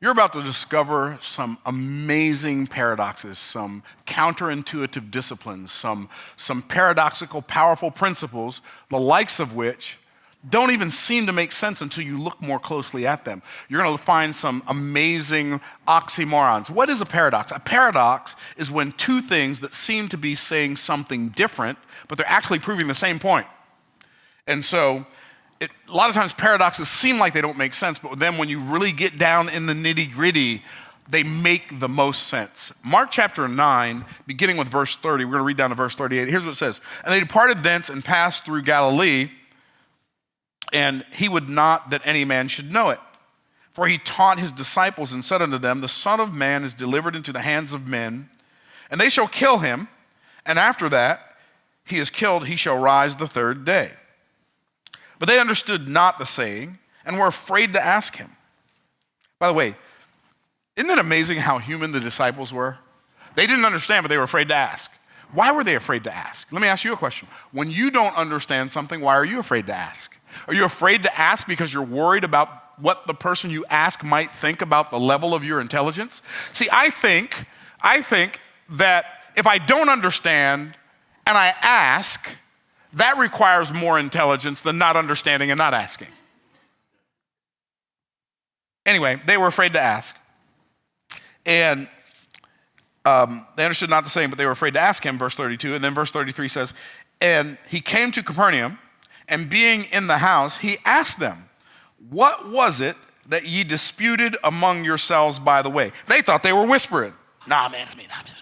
You're about to discover some amazing paradoxes, some counterintuitive disciplines, some paradoxical, powerful principles, the likes of which don't even seem to make sense until you look more closely at them. You're going to find some amazing oxymorons. What is a paradox? A paradox is when two things that seem to be saying something different, but they're actually proving the same point. And so, a lot of times paradoxes seem like they don't make sense, but then when you really get down in the nitty-gritty, they make the most sense. Mark chapter 9, beginning with verse 30, we're going to read down to verse 38. Here's what it says. And they departed thence and passed through Galilee, and he would not that any man should know it. For he taught his disciples and said unto them, the Son of Man is delivered into the hands of men, and they shall kill him, and after that he is killed, he shall rise the third day. But they understood not the saying, and were afraid to ask him. By the way, isn't it amazing how human the disciples were? They didn't understand, but they were afraid to ask. Why were they afraid to ask? Let me ask you a question. When you don't understand something, why are you afraid to ask? Are you afraid to ask because you're worried about what the person you ask might think about the level of your intelligence? See, I think that if I don't understand and I ask, that requires more intelligence than not understanding and not asking. Anyway, they were afraid to ask. And they understood not the saying, but they were afraid to ask him, verse 32. And then verse 33 says, and he came to Capernaum, and being in the house, he asked them, what was it that ye disputed among yourselves by the way? They thought they were whispering. Nah, man, it's me. Nah, man, it's me.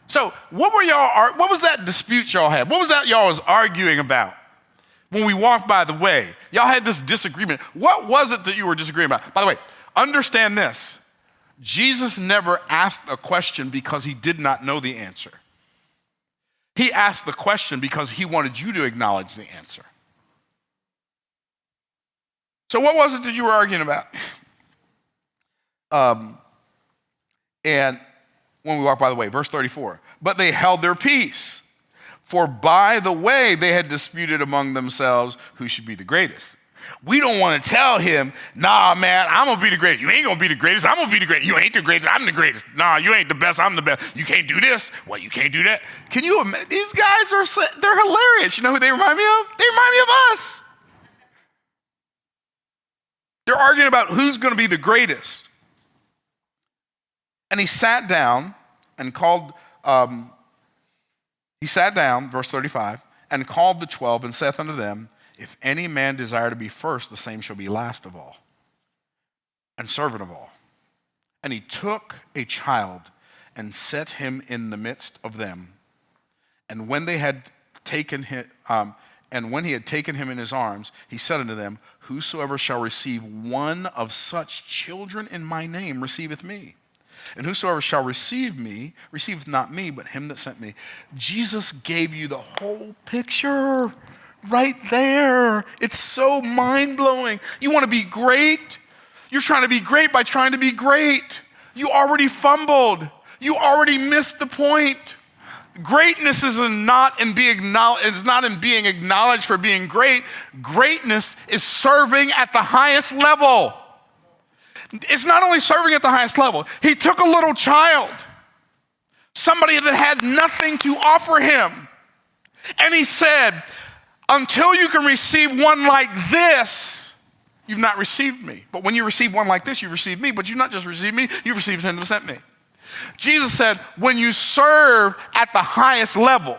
So what was that dispute y'all had? What was that y'all was arguing about when we walked by the way? Y'all had this disagreement. What was it that you were disagreeing about? By the way, understand this. Jesus never asked a question because he did not know the answer. He asked the question because he wanted you to acknowledge the answer. So what was it that you were arguing about? And when we walk by the way, verse 34, but they held their peace, for by the way they had disputed among themselves who should be the greatest. We don't want to tell him, nah, man, I'm going to be the greatest. You ain't going to be the greatest. I'm going to be the greatest. You ain't the greatest. I'm the greatest. Nah, you ain't the best. I'm the best. You can't do this. Well, you can't do that. Can you imagine? These guys they're hilarious. You know who they remind me of? They remind me of us. They're arguing about who's going to be the greatest. And he sat down and called, verse 35, and called the 12 and saith unto them, if any man desire to be first, the same shall be last of all, and servant of all. And he took a child and set him in the midst of them. And when they had taken him, when he had taken him in his arms, he said unto them, whosoever shall receive one of such children in my name receiveth me. And whosoever shall receive me, receiveth not me, but him that sent me. Jesus gave you the whole picture right there. It's so mind-blowing. You want to be great? You're trying to be great by trying to be great. You already fumbled. You already missed the point. Greatness is not in being acknowledged for being great. Greatness is serving at the highest level. It's not only serving at the highest level. He took a little child, somebody that had nothing to offer him, and he said, until you can receive one like this, you've not received me. But when you receive one like this, you receive me. But you've not just received me, you've received him that sent me. Jesus said, when you serve at the highest level,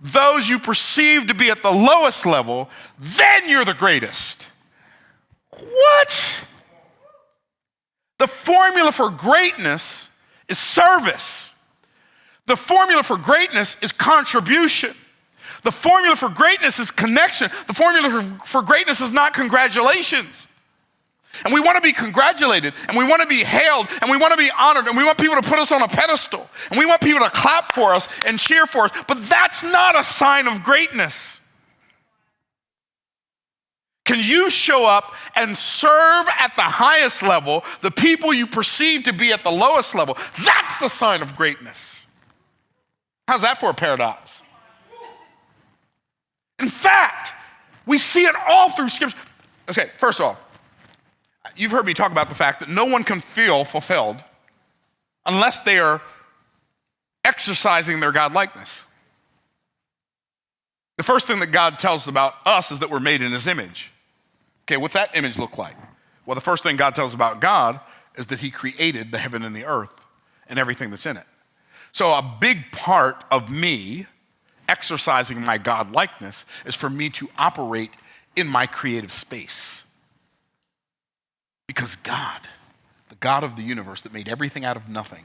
those you perceive to be at the lowest level, then you're the greatest. What? The formula for greatness is service. The formula for greatness is contribution. The formula for greatness is connection. The formula for greatness is not congratulations. And we want to be congratulated, and we want to be hailed, and we want to be honored, and we want people to put us on a pedestal, and we want people to clap for us and cheer for us, but that's not a sign of greatness. Can you show up and serve at the highest level the people you perceive to be at the lowest level? That's the sign of greatness. How's that for a paradox? In fact, we see it all through Scripture. Okay, first of all, You've heard me talk about the fact that no one can feel fulfilled unless they are exercising their God-likeness. The first thing that God tells us about us is that we're made in his image. Okay, what's that image look like? Well, the first thing God tells us about God is that he created the heaven and the earth and everything that's in it. So a big part of me exercising my God-likeness is for me to operate in my creative space. Because God, the God of the universe that made everything out of nothing,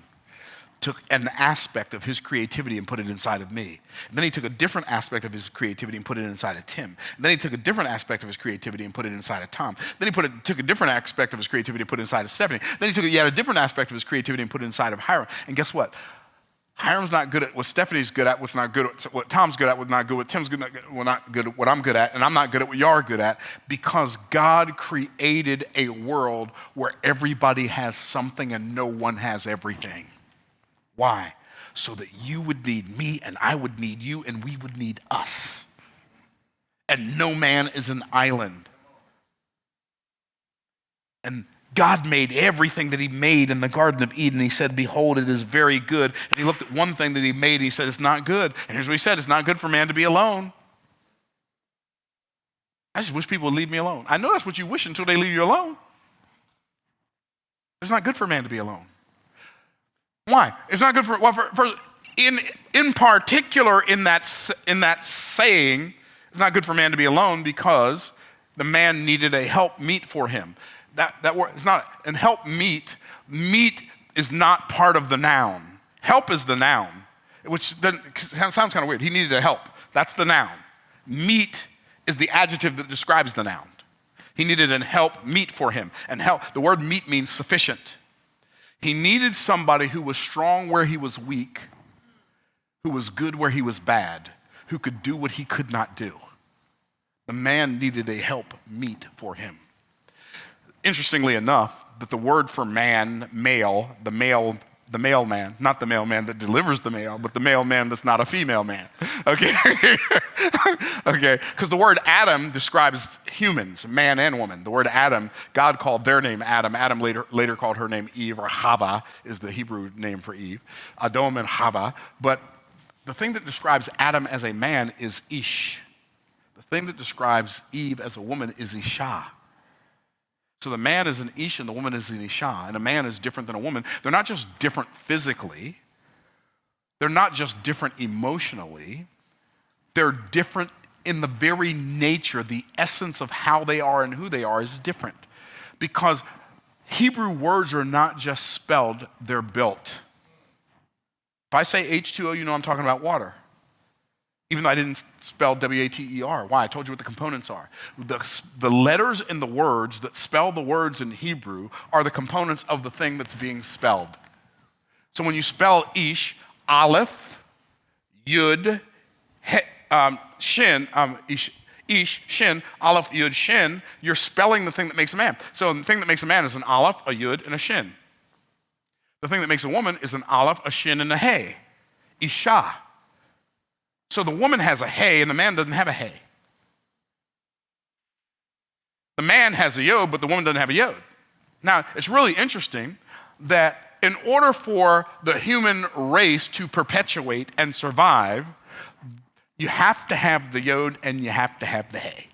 took an aspect of his creativity and put it inside of me. And then he took a different aspect of his creativity and put it inside of Tim. And then he took a different aspect of his creativity and put it inside of Tom. Then he took a different aspect of his creativity and put it inside of Stephanie. Then he had a different aspect of his creativity and put it inside of Hiram. And guess what? Hiram's not good at what Stephanie's good at, what's not good at what Tom's good at, what's not good at what Tim's good at, not good at what I'm good at, and I'm not good at what you're good at, because God created a world where everybody has something and no one has everything. Why? So that you would need me and I would need you and we would need us. And no man is an island. And God made everything that he made in the Garden of Eden. He said, behold, it is very good. And he looked at one thing that he made and he said, it's not good. And here's what he said, it's not good for man to be alone. I just wish people would leave me alone. I know that's what you wish until they leave you alone. It's not good for man to be alone. Why? It's not good in particular in that saying, it's not good for man to be alone because the man needed a help meet for him. That word is not, and help meet is not part of the noun. Help is the noun, which sounds kind of weird. He needed a help. That's the noun. Meet is the adjective that describes the noun. He needed an help meet for him. And help, the word meet means sufficient. He needed somebody who was strong where he was weak, who was good where he was bad, who could do what he could not do. The man needed a help meet for him. Interestingly enough, that the word for man, male, the mailman, not the mailman that delivers the mail, but the mailman that's not a female man. Okay? Okay, because the word Adam describes humans, man and woman. The word Adam, God called their name Adam. Adam later called her name Eve, or Hava is the Hebrew name for Eve. Adam and Hava. But the thing that describes Adam as a man is Ish. The thing that describes Eve as a woman is Isha. So the man is an Ish and the woman is an Isha. And a man is different than a woman. They're not just different physically. They're not just different emotionally. They're different in the very nature. The essence of how they are and who they are is different. Because Hebrew words are not just spelled, they're built. If I say H2O, you know I'm talking about water. Even though I didn't spell W-A-T-E-R. Why? I told you what the components are. The letters in the words that spell the words in Hebrew are the components of the thing that's being spelled. So when you spell Ish, Aleph, Yud, Shin, Ish, Shin, Aleph, Yud, Shin, you're spelling the thing that makes a man. So the thing that makes a man is an Aleph, a Yud, and a Shin. The thing that makes a woman is an Aleph, a Shin, and a Hey. Isha. So the woman has a hey and the man doesn't have a hey. The man has a yod, but the woman doesn't have a yod. Now, it's really interesting that in order for the human race to perpetuate and survive, you have to have the yod and you have to have the hey.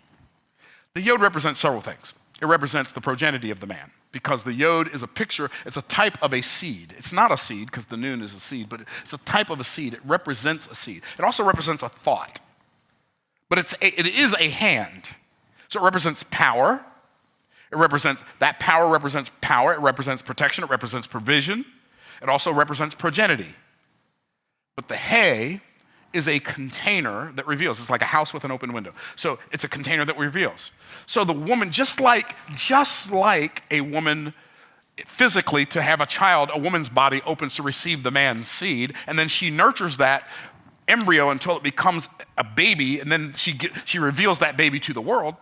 The yod represents several things. It represents the progeny of the man, because the yod is a picture, it's a type of a seed. It's not a seed because the noon is a seed, but it's a type of a seed. It represents a seed. It also represents a thought, but it is a hand. So it represents power. That power represents power. It represents protection. It represents provision. It also represents progeny. But the hay is a container that reveals. It's like a house with an open window. So it's a container that reveals. So the woman, just like a woman physically to have a child, a woman's body opens to receive the man's seed, and then she nurtures that embryo until it becomes a baby, and then she reveals that baby to the world.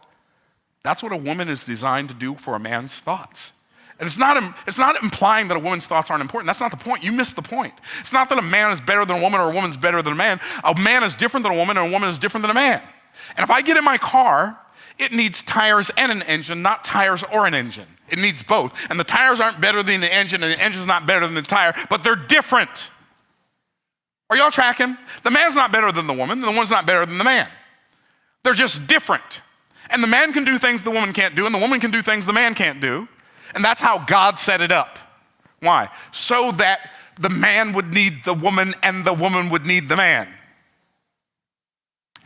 That's what a woman is designed to do for a man's thoughts. And it's not implying that a woman's thoughts aren't important. That's not the point. You missed the point. It's not that a man is better than a woman or a woman's better than a man. A man is different than a woman and a woman is different than a man. And if I get in my car, it needs tires and an engine, not tires or an engine. It needs both. And the tires aren't better than the engine, and the engine's not better than the tire, but they're different. Are y'all tracking? The man's not better than the woman, and the woman's not better than the man. They're just different. And the man can do things the woman can't do, and the woman can do things the man can't do. And that's how God set it up. Why? So that the man would need the woman and the woman would need the man.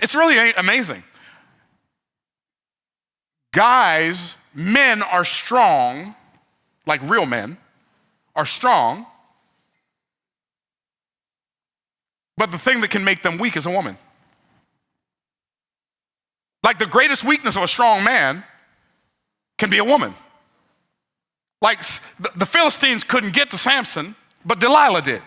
It's really amazing. Guys, men are strong, like real men are strong, but the thing that can make them weak is a woman. Like the greatest weakness of a strong man can be a woman. Like the Philistines couldn't get to Samson, but Delilah did.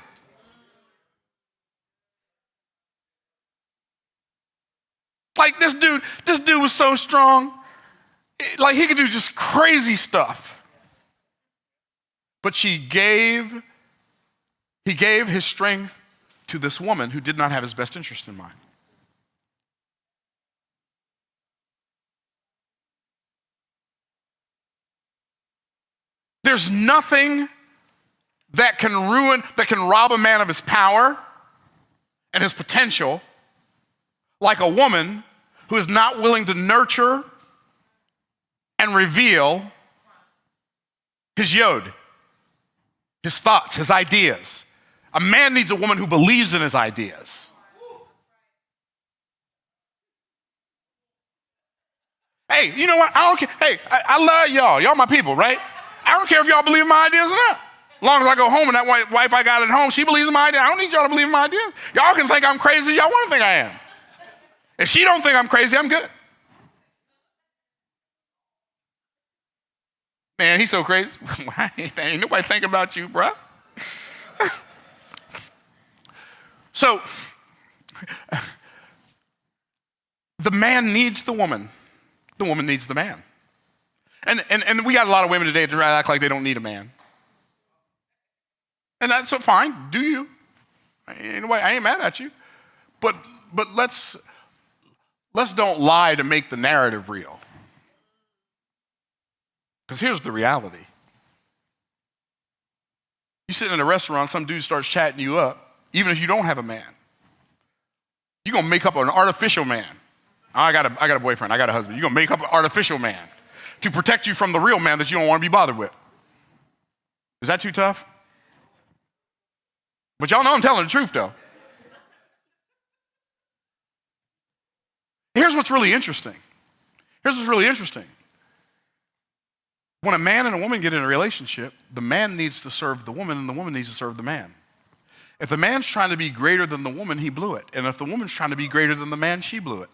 Like this dude was so strong. Like he could do just crazy stuff. But he gave his strength to this woman who did not have his best interest in mind. There's nothing that can rob a man of his power and his potential like a woman who is not willing to nurture and reveal his yod, his thoughts, his ideas. A man needs a woman who believes in his ideas. Hey, you know what? I don't care. Hey, I love y'all. Y'all my people, right? I don't care if y'all believe in my ideas or not. As long as I go home and that wife I got at home, she believes in my ideas. I don't need y'all to believe in my ideas. Y'all can think I'm crazy. Y'all want to think I am. If she don't think I'm crazy, I'm good. Man, he's so crazy. Ain't nobody think about you, bro. So, the man needs the woman. The woman needs the man. And we got a lot of women today that act like they don't need a man. And that's so fine, do you? Anyway, I ain't mad at you. But let's don't lie to make the narrative real. Because here's the reality. You sit in a restaurant, some dude starts chatting you up, even if you don't have a man. You're gonna make up an artificial man. I got a boyfriend, I got a husband. You're gonna make up an artificial man to protect you from the real man that you don't want to be bothered with. Is that too tough? But y'all know I'm telling the truth though. Here's what's really interesting. When a man and a woman get in a relationship, the man needs to serve the woman and the woman needs to serve the man. If the man's trying to be greater than the woman, he blew it. And if the woman's trying to be greater than the man, she blew it.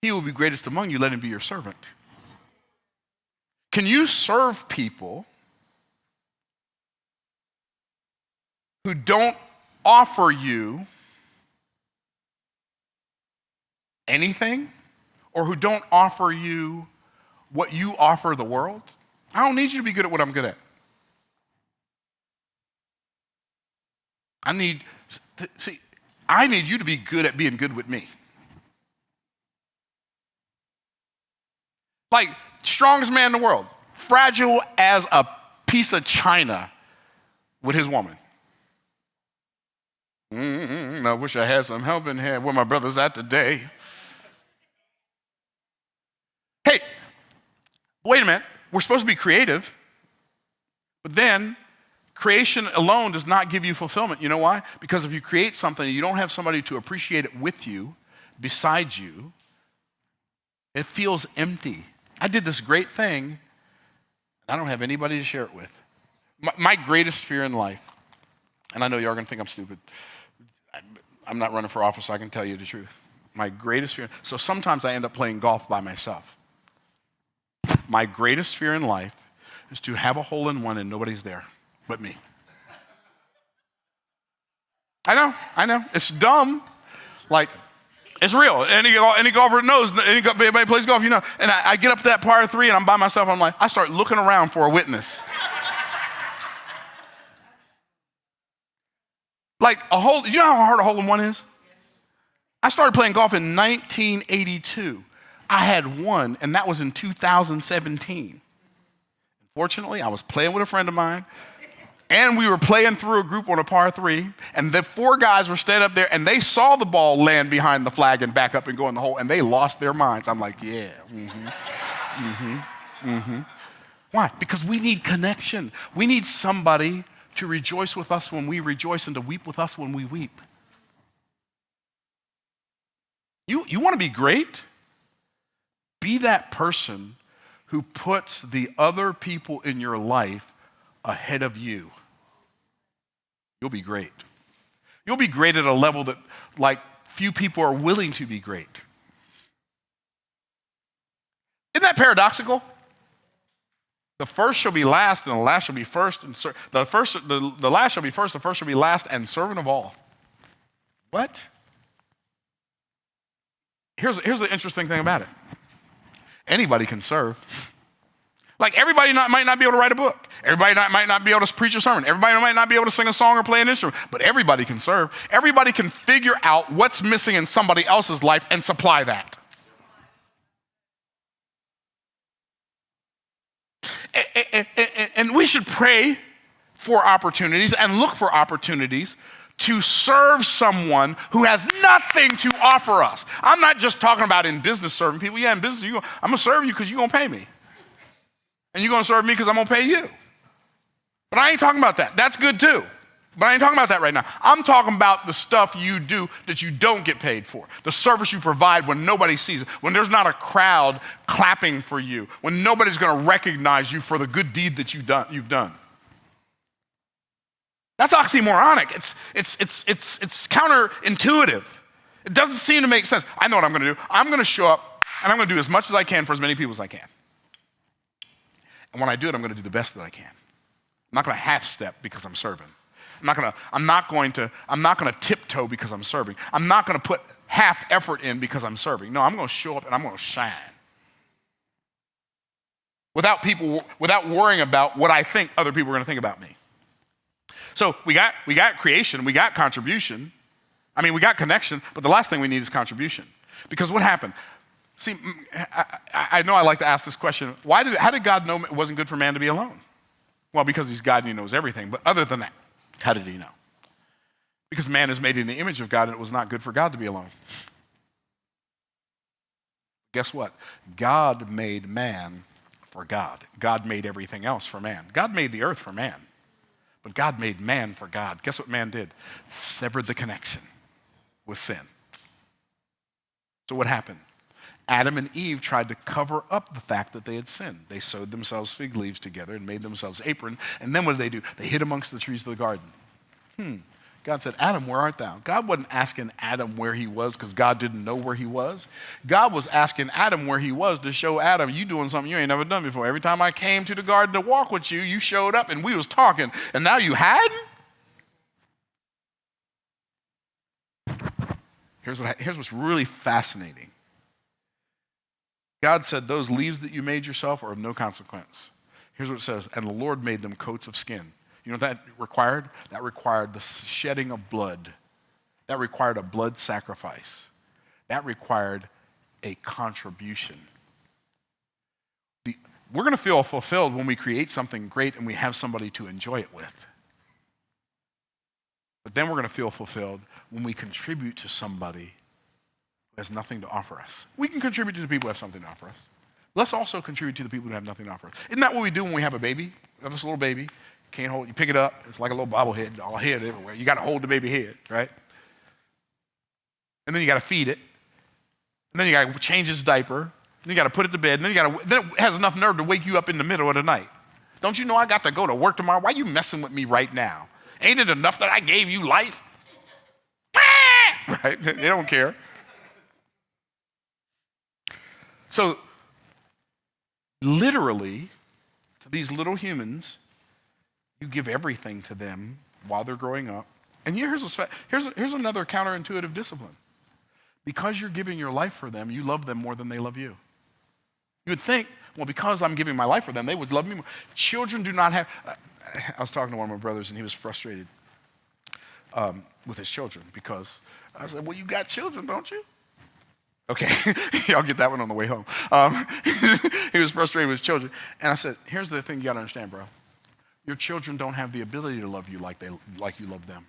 He will be greatest among you, let him be your servant. Can you serve people who don't offer you anything or who don't offer you what you offer the world? I don't need you to be good at what I'm good at. I need you to be good at being good with me. Like, strongest man in the world, fragile as a piece of china with his woman. I wish I had some help in here where my brother's at today. Hey, wait a minute. We're supposed to be creative, but then creation alone does not give you fulfillment. You know why? Because if you create something and you don't have somebody to appreciate it with you, beside you, it feels empty. I did this great thing, and I don't have anybody to share it with. My greatest fear in life, and I know y'all are going to think I'm stupid. I'm not running for office, so I can tell you the truth. My greatest fear, so sometimes I end up playing golf by myself. My greatest fear in life is to have a hole-in-one and nobody's there but me. I know. It's dumb. Like, it's real. Any golfer knows, anybody plays golf, you know. And I get up to that par 3 and I'm by myself. I'm like, I start looking around for a witness. Like you know how hard a hole-in-one is? I started playing golf in 1982. I had one, and that was in 2017. Fortunately, I was playing with a friend of mine, and we were playing through a group on a par 3, and the 4 guys were standing up there, and they saw the ball land behind the flag and back up and go in the hole, and they lost their minds. I'm like, yeah, Why? Because we need connection. We need somebody to rejoice with us when we rejoice and to weep with us when we weep. You want to be great? Be that person who puts the other people in your life ahead of you. You'll be great. You'll be great at a level that like few people are willing to be great. Isn't that paradoxical? The first shall be last, and the last shall be first. And the last shall be first, the first shall be last, and servant of all. What? Here's the interesting thing about it. Anybody can serve. Like everybody might not be able to write a book. Everybody might not be able to preach a sermon. Everybody might not be able to sing a song or play an instrument, but everybody can serve. Everybody can figure out what's missing in somebody else's life and supply that. And we should pray for opportunities and look for opportunities to serve someone who has nothing to offer us. I'm not just talking about in business serving people. Yeah, in business, I'm going to serve you because you're going to pay me. And you're going to serve me because I'm going to pay you. But I ain't talking about that. That's good too. But I ain't talking about that right now. I'm talking about the stuff you do that you don't get paid for. The service you provide when nobody sees it, when there's not a crowd clapping for you, when nobody's going to recognize you for the good deed that you've done. That's oxymoronic. It's counterintuitive. It doesn't seem to make sense. I know what I'm going to do. I'm going to show up and I'm going to do as much as I can for as many people as I can. And when I do it, I'm going to do the best that I can. I'm not going to half step because I'm serving. I'm not going to tiptoe because I'm serving. I'm not going to put half effort in because I'm serving. No, I'm going to show up and I'm going to shine. Without worrying about what I think other people are going to think about me. So we got creation, we got contribution. We got connection, but the last thing we need is contribution. Because what happened? See, I know I like to ask this question. How did God know it wasn't good for man to be alone? Well, because he's God and he knows everything. But other than that, how did he know? Because man is made in the image of God and it was not good for God to be alone. Guess what? God made man for God. God made everything else for man. God made the earth for man. But God made man for God. Guess what man did? Severed the connection with sin. So what happened? Adam and Eve tried to cover up the fact that they had sinned. They sewed themselves fig leaves together and made themselves apron. And then what did they do? They hid amongst the trees of the garden. God said, Adam, where art thou? God wasn't asking Adam where he was because God didn't know where he was. God was asking Adam where he was to show Adam, you doing something you ain't never done before. Every time I came to the garden to walk with you, you showed up and we was talking. And now you hadn't? Here's what's really fascinating. God said, those leaves that you made yourself are of no consequence. Here's what it says, and the Lord made them coats of skin. You know what that required? That required the shedding of blood. That required a blood sacrifice. That required a contribution. We're going to feel fulfilled when we create something great and we have somebody to enjoy it with. But then we're going to feel fulfilled when we contribute to somebody has nothing to offer us. We can contribute to the people who have something to offer us. Let's also contribute to the people who have nothing to offer us. Isn't that what we do when we have a baby? We have this little baby. Can't hold it. You pick it up. It's like a little bobblehead, all head everywhere. You got to hold the baby head, right? And then you got to feed it. And then you got to change its diaper. And then you got to put it to bed. And then it has enough nerve to wake you up in the middle of the night. Don't you know I got to go to work tomorrow? Why are you messing with me right now? Ain't it enough that I gave you life? Right? They don't care. So, literally, to these little humans, you give everything to them while they're growing up. And here's another counterintuitive discipline. Because you're giving your life for them, you love them more than they love you. You would think, well, because I'm giving my life for them, they would love me more. Children do not have... I was talking to one of my brothers, and he was frustrated with his children because I said, well, you got children, don't you? Okay, y'all get that one on the way home. He was frustrated with his children. And I said, here's the thing you gotta understand, bro. Your children don't have the ability to love you like you love them.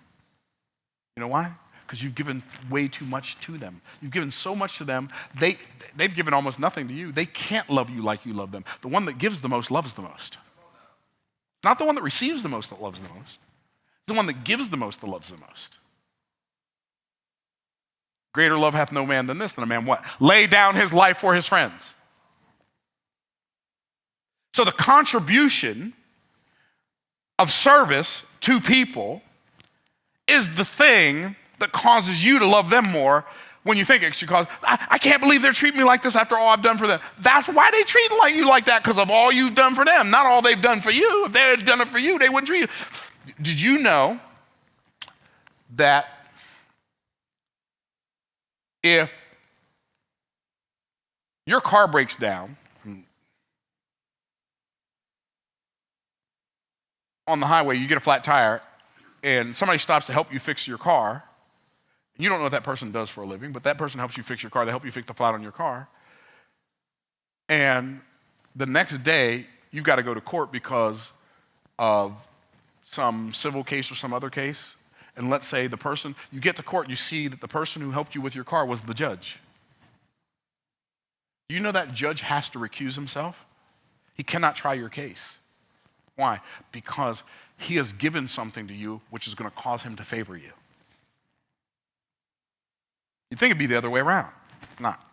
You know why? Because you've given way too much to them. You've given so much to them, they've given almost nothing to you. They can't love you like you love them. The one that gives the most loves the most. Not the one that receives the most that loves the most. It's the one that gives the most that loves the most. Greater love hath no man than this, than a man what? Lay down his life for his friends. So the contribution of service to people is the thing that causes you to love them more when you think it should cause, I can't believe they're treating me like this after all I've done for them. That's why they treat you like that, because of all you've done for them, not all they've done for you. If they had done it for you, they wouldn't treat you. Did you know that if your car breaks down on the highway, you get a flat tire, and somebody stops to help you fix your car, you don't know what that person does for a living, but that person helps you fix your car. They help you fix the flat on your car. And the next day, you've got to go to court because of some civil case or some other case. And let's say you get to court, you see that the person who helped you with your car was the judge. You know that judge has to recuse himself? He cannot try your case. Why? Because he has given something to you which is going to cause him to favor you. You'd think it'd be the other way around. It's not.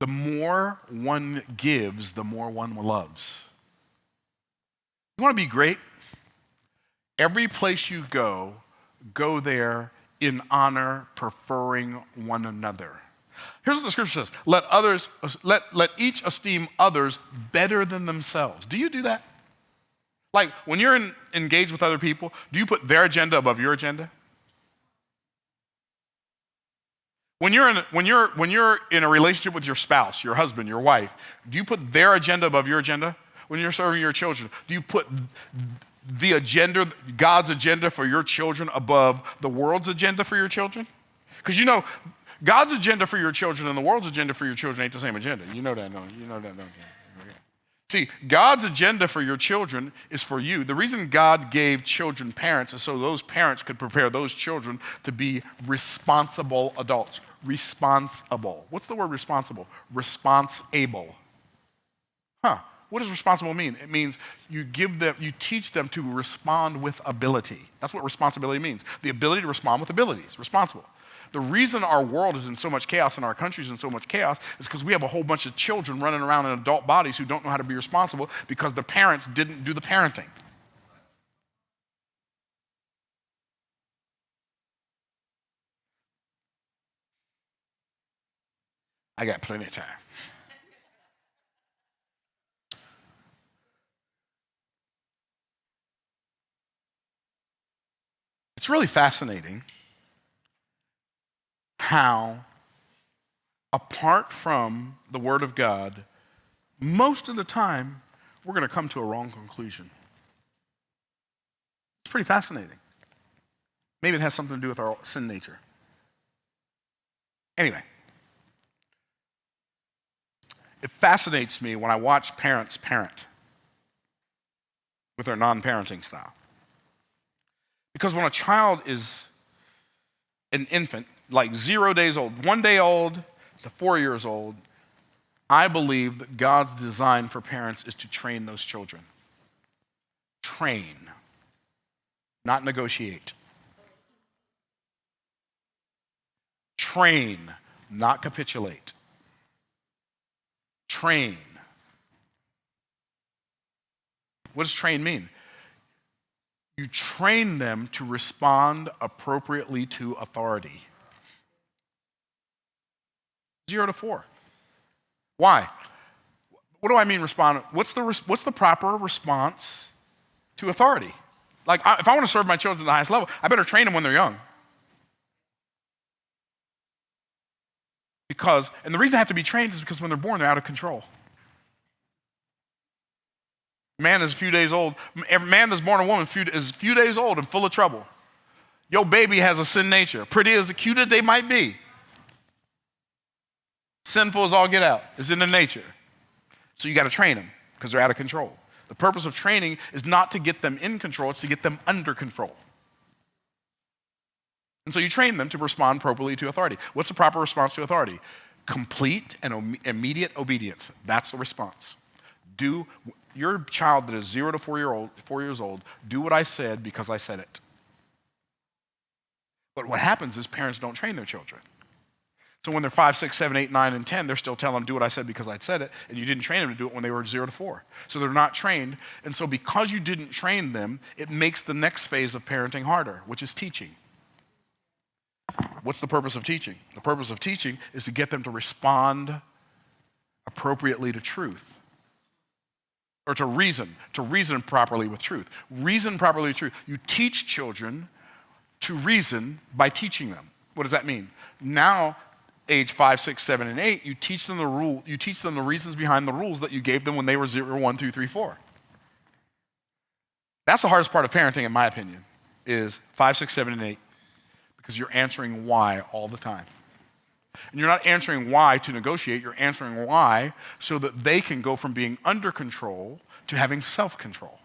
The more one gives, the more one loves. You want to be great? Every place you go there in honor, preferring one another. Here's what the scripture says. Let each esteem others better than themselves. Do you do that? Like when you're engaged with other people, do you put their agenda above your agenda? When you're in a relationship with your spouse, your husband, your wife, do you put their agenda above your agenda? When you're serving your children, do you put the agenda, God's agenda for your children above the world's agenda for your children? Because you know, God's agenda for your children and the world's agenda for your children ain't the same agenda. You know that, don't you? You know that, don't you? See, God's agenda for your children is for you. The reason God gave children parents is so those parents could prepare those children to be responsible adults. Responsible. What's the word responsible? Responsible. What does responsible mean? It means you teach them to respond with ability. That's what responsibility means. The ability to respond with abilities. Responsible. The reason our world is in so much chaos and our country's in so much chaos is because we have a whole bunch of children running around in adult bodies who don't know how to be responsible because the parents didn't do the parenting. I got plenty of time. It's really fascinating how, apart from the Word of God, most of the time, we're going to come to a wrong conclusion. It's pretty fascinating. Maybe it has something to do with our sin nature. Anyway, it fascinates me when I watch parents parent with their non-parenting style. Because when a child is an infant, like 0 days old, 1 day old to 4 years old, I believe that God's design for parents is to train those children. Train, not negotiate. Train, not capitulate. Train. What does train mean? You train them to respond appropriately to authority. 0 to 4. Why? What do I mean respond? What's the proper response to authority? Like, if I want to serve my children at the highest level, I better train them when they're young. And the reason they have to be trained is because when they're born, they're out of control. Man is a few days old. Every man that's born a woman is a few days old and full of trouble. Your baby has a sin nature, pretty as cute as they might be. Sinful as all get out. It's in their nature. So you got to train them because they're out of control. The purpose of training is not to get them in control, it's to get them under control. And so you train them to respond appropriately to authority. What's the proper response to authority? Complete and immediate obedience. That's the response. Do your child that is 0 to 4 years old, do what I said because I said it. But what happens is parents don't train their children. So when they're 5, 6, 7, 8, 9, and 10, they're still telling them, do what I said because I said it, and you didn't train them to do it when they were 0 to 4. So they're not trained, and so because you didn't train them, it makes the next phase of parenting harder, which is teaching. What's the purpose of teaching? The purpose of teaching is to get them to respond appropriately to truth, or to reason properly with truth. Reason properly with truth. You teach children to reason by teaching them. What does that mean? Now, age 5, 6, 7, and 8, you teach them the reasons behind the rules that you gave them when they were 0, 1, 2, 3, 4. That's the hardest part of parenting, in my opinion, is 5, 6, 7, and 8, because you're answering why all the time. And you're not answering why to negotiate, you're answering why so that they can go from being under control to having self-control.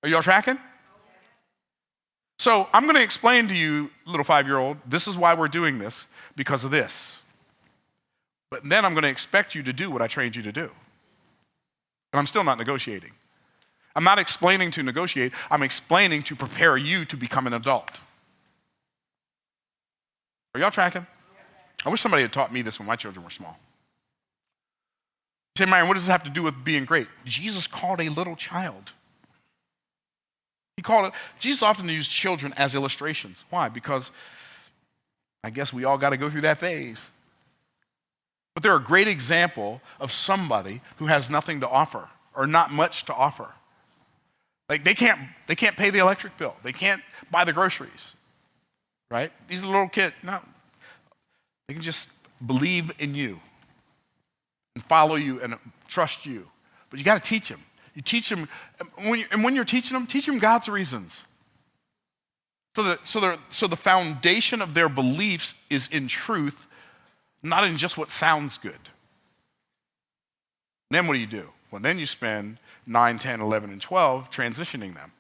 Are y'all tracking? So I'm going to explain to you, little 5-year-old, this is why we're doing this, because of this. But then I'm going to expect you to do what I trained you to do. And I'm still not negotiating. I'm not explaining to negotiate, I'm explaining to prepare you to become an adult. Are y'all tracking? I wish somebody had taught me this when my children were small. You say, Myron, what does this have to do with being great? Jesus called a little child. Jesus often used children as illustrations. Why? Because I guess we all got to go through that phase. But they're a great example of somebody who has nothing to offer or not much to offer. Like they can't pay the electric bill. They can't buy the groceries, right? These are little kids. No, they can just believe in you and follow you and trust you. But you got to teach them. You teach them, and when you're teaching them, teach them God's reasons. So the foundation of their beliefs is in truth, not in just what sounds good. Then what do? Well, then you spend 9, 10, 11, and 12 transitioning them,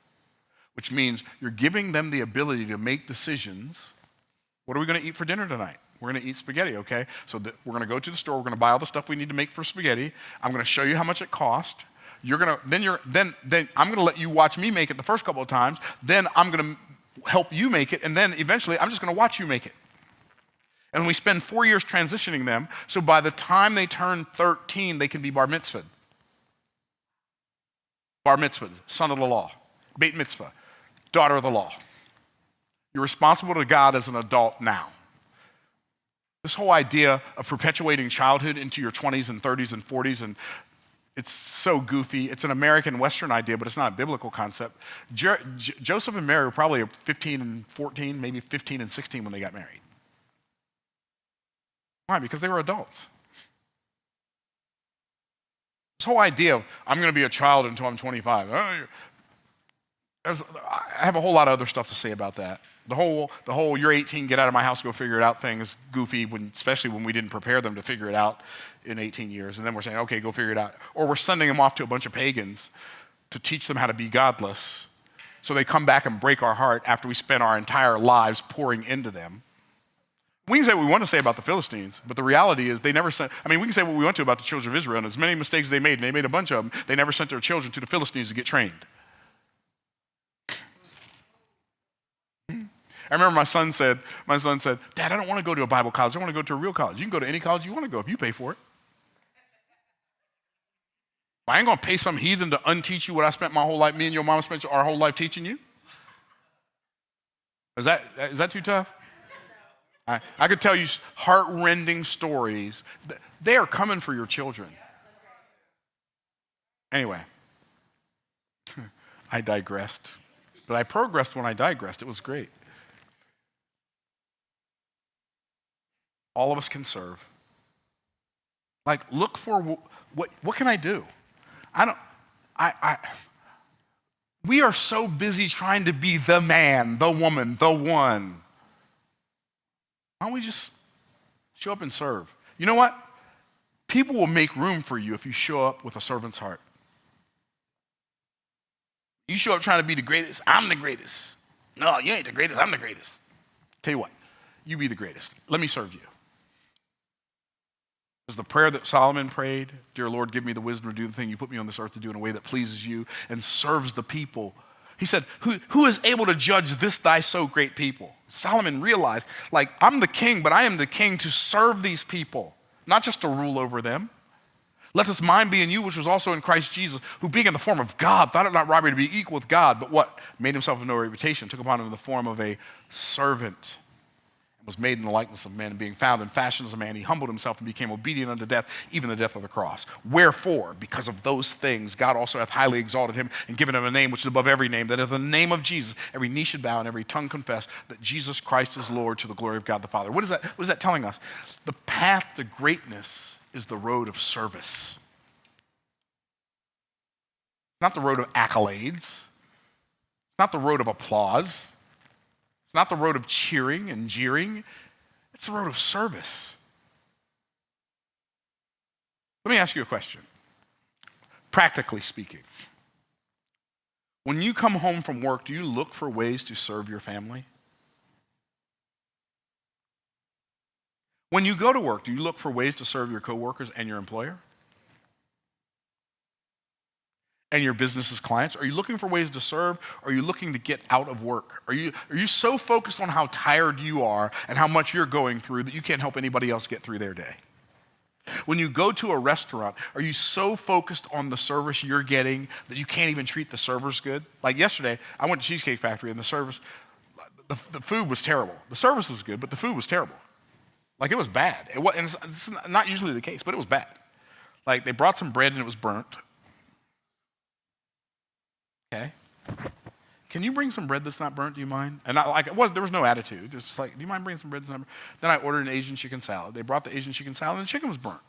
which means you're giving them the ability to make decisions. What are we going to eat for dinner tonight? We're going to eat spaghetti, okay? So we're going to go to the store. We're going to buy all the stuff we need to make for spaghetti. I'm going to show you how much it cost. Then I'm going to let you watch me make it the first couple of times. Then I'm going to help you make it, and then eventually I'm just going to watch you make it. And we spend 4 years transitioning them, so by the time they turn 13, they can be bar mitzvahed. Bar mitzvah, son of the law. Beit mitzvah, daughter of the law. You're responsible to God as an adult now. This whole idea of perpetuating childhood into your 20s and 30s and 40s, and it's so goofy. It's an American Western idea, but it's not a biblical concept. Joseph and Mary were probably 15 and 14, maybe 15 and 16 when they got married. Why? Because they were adults. This whole idea of, I'm going to be a child until I'm 25. I have a whole lot of other stuff to say about that. The whole you're 18, get out of my house, go figure it out thing is goofy, especially when we didn't prepare them to figure it out in 18 years. And then we're saying, okay, go figure it out. Or we're sending them off to a bunch of pagans to teach them how to be godless. So they come back and break our heart after we spent our entire lives pouring into them. We can say what we want to say about the Philistines, but the reality is we can say what we want to about the children of Israel, and as many mistakes as they made, and they made a bunch of them, they never sent their children to the Philistines to get trained. I remember my son said, Dad, I don't want to go to a Bible college. I want to go to a real college. You can go to any college you want to go if you pay for it. I ain't going to pay some heathen to unteach you what I spent my whole life, me and your mama spent our whole life teaching you. Is that too tough? I could tell you heart-rending stories. They are coming for your children. Anyway, I digressed. But I progressed when I digressed. It was great. All of us can serve. Like, look for what can I do? We are so busy trying to be the man, the woman, the one. Why don't we just show up and serve? You know what? People will make room for you if you show up with a servant's heart. You show up trying to be the greatest, I'm the greatest. No, you ain't the greatest, I'm the greatest. Tell you what, you be the greatest. Let me serve you. There's the prayer that Solomon prayed, dear Lord, give me the wisdom to do the thing you put me on this earth to do in a way that pleases you and serves the people. He said, who is able to judge this thy so great people? Solomon realized, like, I'm the king, but I am the king to serve these people, not just to rule over them. Let this mind be in you, which was also in Christ Jesus, who being in the form of God, thought it not robbery to be equal with God, but what? Made himself of no reputation, took upon him the form of a servant, and was made in the likeness of men, and being found in fashion as a man, he humbled himself and became obedient unto death, even the death of the cross. Wherefore, because of those things, God also hath highly exalted him and given him a name which is above every name, that at the name of Jesus, every knee should bow and every tongue confess that Jesus Christ is Lord, to the glory of God the Father. What is that telling us? The path to greatness is the road of service. Not the road of accolades. Not the road of applause. It's not the road of cheering and jeering. It's the road of service. Let me ask you a question. Practically speaking, when you come home from work, do you look for ways to serve your family? When you go to work, do you look for ways to serve your coworkers and your employer? And your business's clients? Are you looking for ways to serve? Or are you looking to get out of work? Are you so focused on how tired you are and how much you're going through that you can't help anybody else get through their day? When you go to a restaurant, are you so focused on the service you're getting that you can't even treat the servers good? Like yesterday, I went to Cheesecake Factory and the service, the food was terrible. The service was good, but the food was terrible. Like, it was bad. And it's not usually the case, but it was bad. Like, they brought some bread and it was burnt. Okay. Can you bring some bread that's not burnt? Do you mind? And there was no attitude. It's just like, do you mind bringing some bread that's not burnt? Then I ordered an Asian chicken salad. They brought the Asian chicken salad and the chicken was burnt.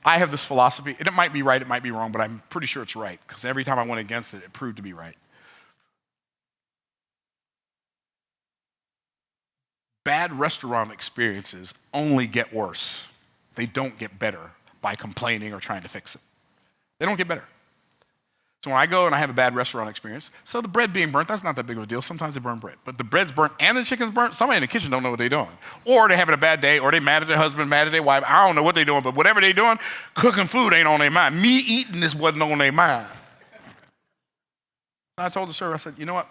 I have this philosophy, and it might be right, it might be wrong, but I'm pretty sure it's right, because every time I went against it, it proved to be right. Bad restaurant experiences only get worse. They don't get better by complaining or trying to fix it. They don't get better. So when I go and I have a bad restaurant experience, so the bread being burnt, that's not that big of a deal. Sometimes they burn bread. But the bread's burnt and the chicken's burnt, somebody in the kitchen don't know what they're doing. Or they're having a bad day, or they're mad at their husband, mad at their wife. I don't know what they're doing, but whatever they're doing, cooking food ain't on their mind. Me eating this wasn't on their mind. I told the server, I said, you know what?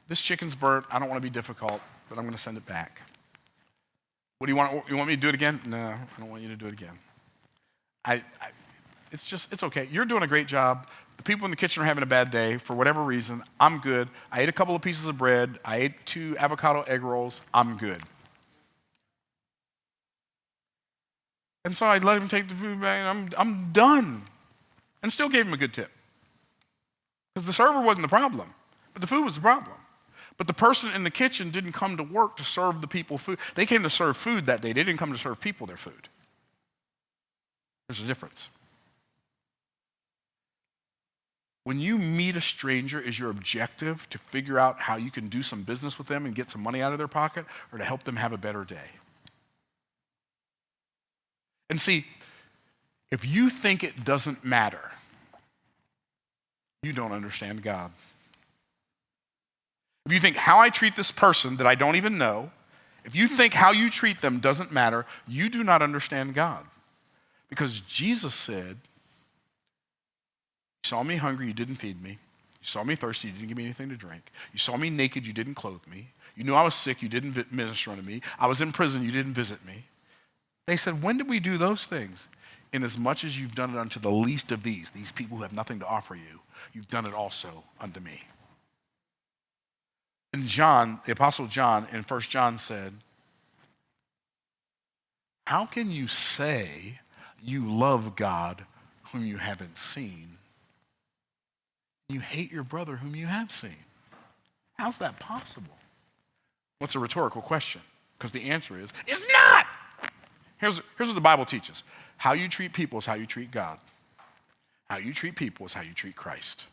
This chicken's burnt. I don't want to be difficult, but I'm going to send it back. What do you want? You want me to do it again? No, I don't want you to do it again. It's okay. You're doing a great job. The people in the kitchen are having a bad day for whatever reason. I'm good. I ate a couple of pieces of bread. I ate 2 avocado egg rolls. I'm good. And so I let him take the food back, and I'm done. And still gave him a good tip. Because the server wasn't the problem, but the food was the problem. But the person in the kitchen didn't come to work to serve the people food. They came to serve food that day. They didn't come to serve people their food. There's a difference. When you meet a stranger, is your objective to figure out how you can do some business with them and get some money out of their pocket, or to help them have a better day? And see, if you think it doesn't matter, you don't understand God. If you think how I treat this person that I don't even know, if you think how you treat them doesn't matter, you do not understand God. Because Jesus said, you saw me hungry, you didn't feed me. You saw me thirsty, you didn't give me anything to drink. You saw me naked, you didn't clothe me. You knew I was sick, you didn't minister unto me. I was in prison, you didn't visit me. They said, when did we do those things? Inasmuch as you've done it unto the least of these people who have nothing to offer you, you've done it also unto me. And John, the Apostle John, in 1 John said, how can you say you love God whom you haven't seen? You hate your brother whom you have seen. How's that possible? What's a rhetorical question? Because the answer is, it's not. Here's what the Bible teaches. How you treat people is how you treat God. How you treat people is how you treat Christ.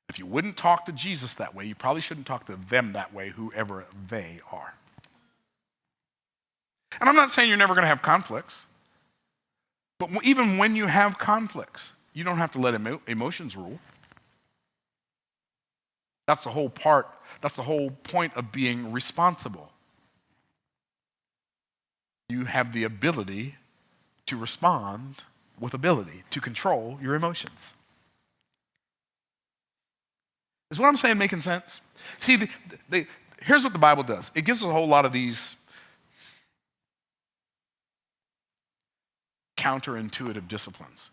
If you wouldn't talk to Jesus that way, you probably shouldn't talk to them that way, whoever they are. And I'm not saying you're never going to have conflicts, but even when you have conflicts, you don't have to let emotions rule. That's the whole point of being responsible. You have the ability to respond with ability, to control your emotions. Is what I'm saying making sense? See, here's what the Bible does. It gives us a whole lot of these counterintuitive disciplines.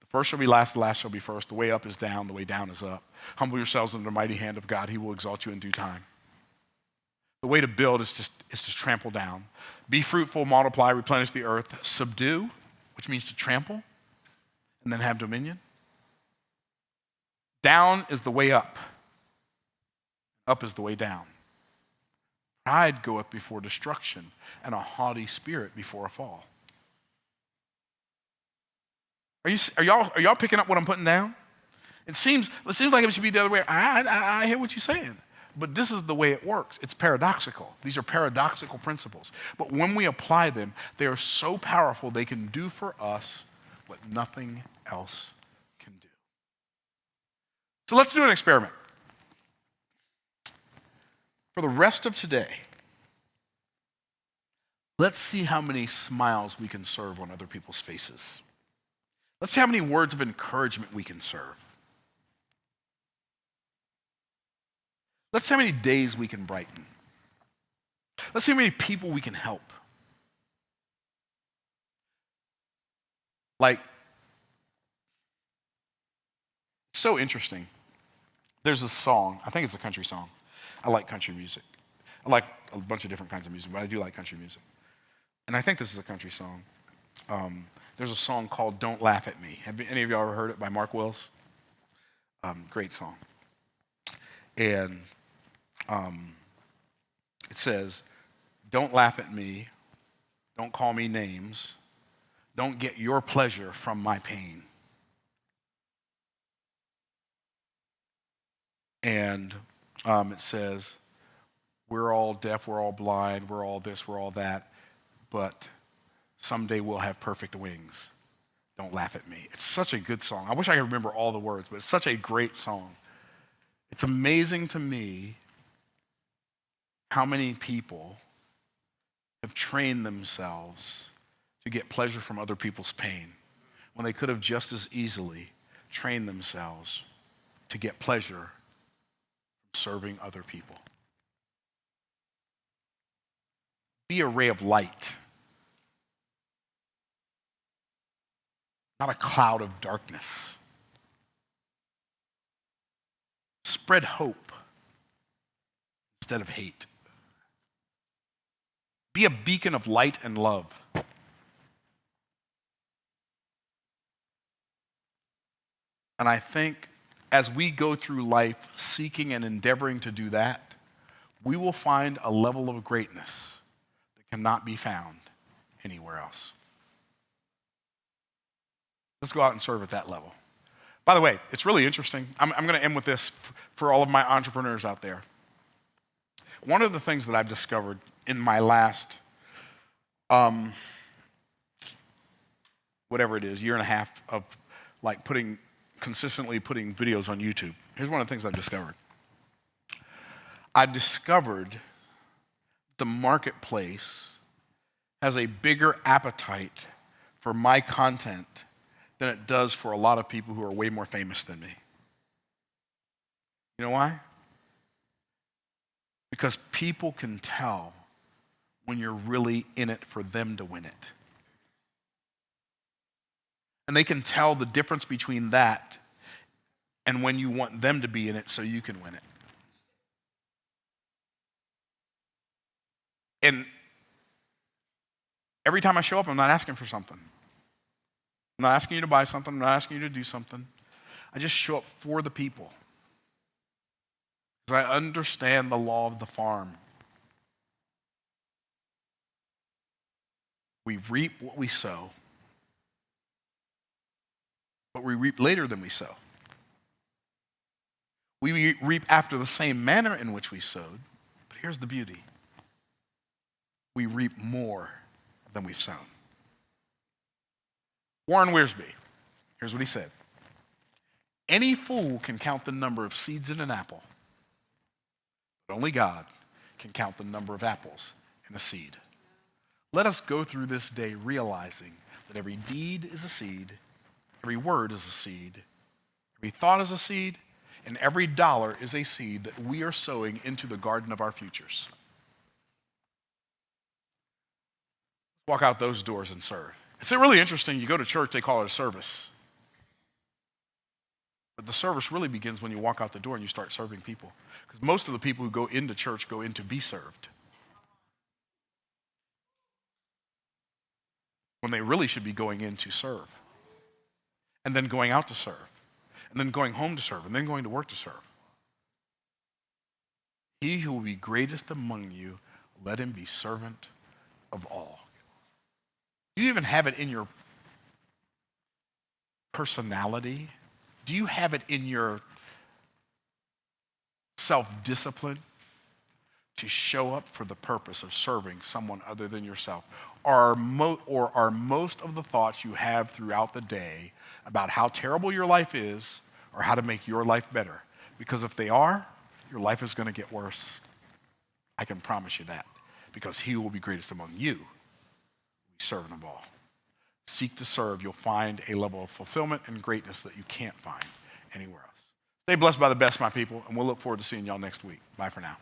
The first shall be last, the last shall be first. The way up is down, the way down is up. Humble yourselves under the mighty hand of God. He will exalt you in due time. The way to build is to trample down. Be fruitful, multiply, replenish the earth, subdue, which means to trample, and then have dominion. Down is the way up. Up is the way down. Pride goeth before destruction, and a haughty spirit before a fall. Are y'all picking up what I'm putting down? It seems like it should be the other way. I hear what you're saying. But this is the way it works. It's paradoxical. These are paradoxical principles. But when we apply them, they are so powerful they can do for us what nothing else can do. So let's do an experiment. For the rest of today, let's see how many smiles we can serve on other people's faces. Let's see how many words of encouragement we can serve. Let's see how many days we can brighten. Let's see how many people we can help. Like, so interesting. There's a song, I think it's a country song. I like country music. I like a bunch of different kinds of music, but I do like country music. And I think this is a country song. There's a song called Don't Laugh at Me. Have any of y'all ever heard it by Mark Wills? Great song. And it says, don't laugh at me, don't call me names, don't get your pleasure from my pain. And it says, we're all deaf, we're all blind, we're all this, we're all that, but someday we'll have perfect wings. Don't laugh at me. It's such a good song. I wish I could remember all the words, but it's such a great song. It's amazing to me how many people have trained themselves to get pleasure from other people's pain when they could have just as easily trained themselves to get pleasure from serving other people. Be a ray of light, not a cloud of darkness. Spread hope instead of hate. Be a beacon of light and love. And I think as we go through life seeking and endeavoring to do that, we will find a level of greatness that cannot be found anywhere else. Let's go out and serve at that level. By the way, it's really interesting. I'm going to end with this for all of my entrepreneurs out there. One of the things that I've discovered in my last, whatever it is, year and a half of like consistently putting videos on YouTube. Here's one of the things I've discovered. I've discovered the marketplace has a bigger appetite for my content than it does for a lot of people who are way more famous than me. You know why? Because people can tell when you're really in it for them to win it. And they can tell the difference between that and when you want them to be in it so you can win it. And every time I show up, I'm not asking for something. I'm not asking you to buy something. I'm not asking you to do something. I just show up for the people. Because I understand the law of the farm. We reap what we sow, but we reap later than we sow. We reap after the same manner in which we sowed, but here's the beauty. We reap more than we've sown. Warren Wiersbe, here's what he said. Any fool can count the number of seeds in an apple, but only God can count the number of apples in a seed. Let us go through this day realizing that every deed is a seed, every word is a seed, every thought is a seed, and every dollar is a seed that we are sowing into the garden of our futures. Walk out those doors and serve. It's really interesting. You go to church, they call it a service. But the service really begins when you walk out the door and you start serving people. Because most of the people who go into church go in to be served, when they really should be going in to serve. And then going out to serve. And then going home to serve. And then going to work to serve. He who will be greatest among you, let him be servant of all. Do you even have it in your personality? Do you have it in your self-discipline to show up for the purpose of serving someone other than yourself? Or are most of the thoughts you have throughout the day about how terrible your life is or how to make your life better? Because if they are, your life is going to get worse. I can promise you that. Because he who will be greatest among you will be servant of all. Seek to serve. You'll find a level of fulfillment and greatness that you can't find anywhere else. Stay blessed by the best, my people, and we'll look forward to seeing y'all next week. Bye for now.